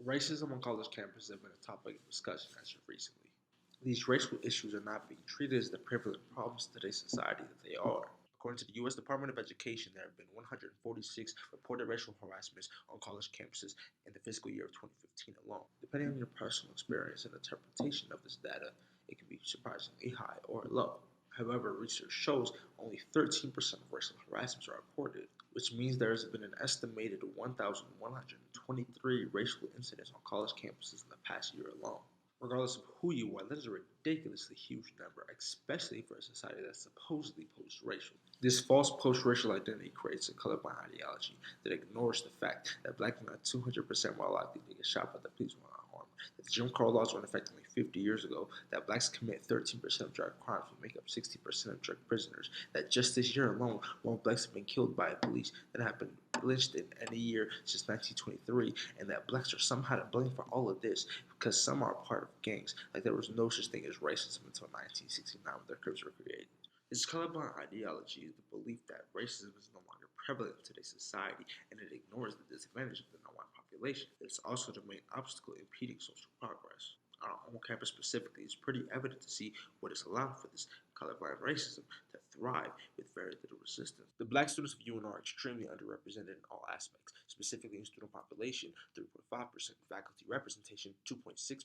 Racism on college campuses have been a topic of discussion as of recently. These racial issues are not being treated as the prevalent problems of today's society that they are. According to the U.S. Department of Education, there have been 146 reported racial harassments on college campuses in the fiscal year of 2015 alone. Depending on your personal experience and interpretation of this data, it can be surprisingly high or low. However, research shows only 13% of racial harassments are reported, which means there has been an estimated 1,123 racial incidents on college campuses in the past year alone. Regardless of who you are, that is a ridiculously huge number, especially for a society that's supposedly post-racial. This false post-racial identity creates a colorblind ideology that ignores the fact that black men are 200% more likely to get shot by the police when unarmed, that the Jim Crow laws were in effect only 50 years ago, that blacks commit 13% of drug crimes but make up 60% of drug prisoners, that just this year alone, more blacks have been killed by police than have been lynched in any year since 1923, and that blacks are somehow to blame for all of this because some are part of gangs, like there was no such thing as racism until 1969 when the Crips were created. This colorblind ideology is the belief that racism is no longer prevalent in today's society, and it ignores the disadvantage of the non-white population. It's also the main obstacle impeding social progress. On our own campus specifically, it's pretty evident to see what is allowed for this colorblind racism to thrive with very little resistance. The black students of UNR are extremely underrepresented in all aspects, specifically in student population, 3.5%, faculty representation, 2.6%.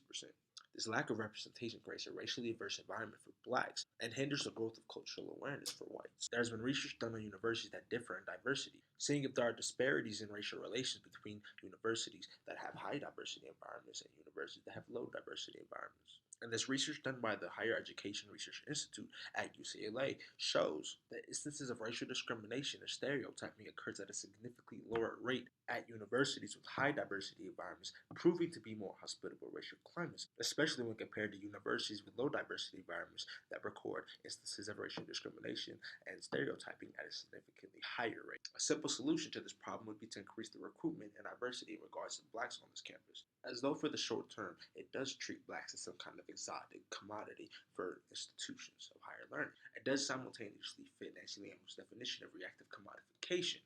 This lack of representation creates a racially diverse environment for blacks and hinders the growth of cultural awareness for whites. There has been research done on universities that differ in diversity, seeing if there are disparities in racial relations between universities that have high diversity environments and universities that have low diversity environments. And this research done by the Higher Education Research Institute at UCLA shows that instances of racial discrimination and stereotyping occurs at a significantly lower rate at universities with high diversity environments, proving to be more hospitable racial climates, especially when compared to universities with low diversity environments that record instances of racial discrimination and stereotyping at a significantly higher rate. A simple solution to this problem would be to increase the recruitment and diversity in regards to blacks on this campus, as though for the short term it does treat blacks as some kind of exotic commodity for institutions of higher learning. It does simultaneously fit Nancy Lamb's definition of reactive commodification,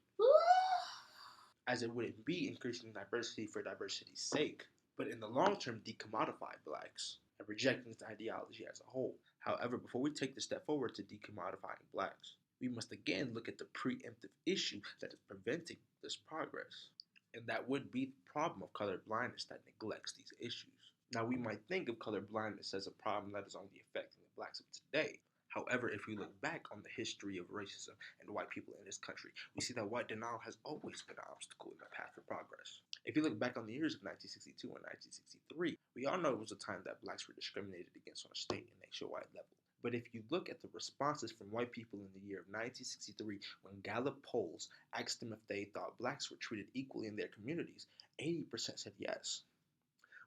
as it wouldn't be increasing diversity for diversity's sake, but in the long term decommodify blacks and rejecting its ideology as a whole. However, before we take the step forward to decommodifying blacks, we must again look at the preemptive issue that is preventing this progress. And that would be the problem of color blindness that neglects these issues. Now, we might think of color blindness as a problem that is only affecting the blacks of today. However, if we look back on the history of racism and white people in this country, we see that white denial has always been an obstacle in the path of progress. If you look back on the years of 1962 and 1963, we all know it was a time that blacks were discriminated against on a state and nationwide level. But if you look at the responses from white people in the year of 1963, when Gallup polls asked them if they thought blacks were treated equally in their communities, 80% said yes.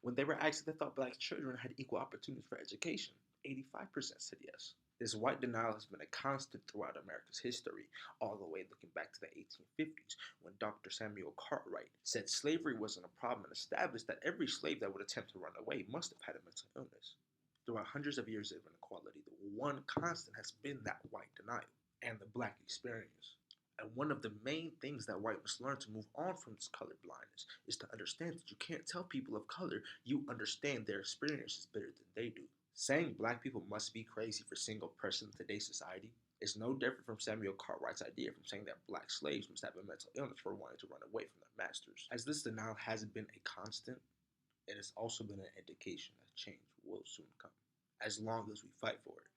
When they were asked if they thought black children had equal opportunities for education, 85% said yes. This white denial has been a constant throughout America's history, all the way looking back to the 1850s, when Dr. Samuel Cartwright said slavery wasn't a problem and established that every slave that would attempt to run away must have had a mental illness. Throughout hundreds of years of inequality, the one constant has been that white denial and the black experience. And one of the main things that white must learn to move on from this color blindness is to understand that you can't tell people of color you understand their experiences better than they do. Saying black people must be crazy for seeing oppression in today's society is no different from Samuel Cartwright's idea from saying that black slaves must have a mental illness for wanting to run away from their masters. As this denial has been a constant, it has also been an indication that change will soon come, as long as we fight for it.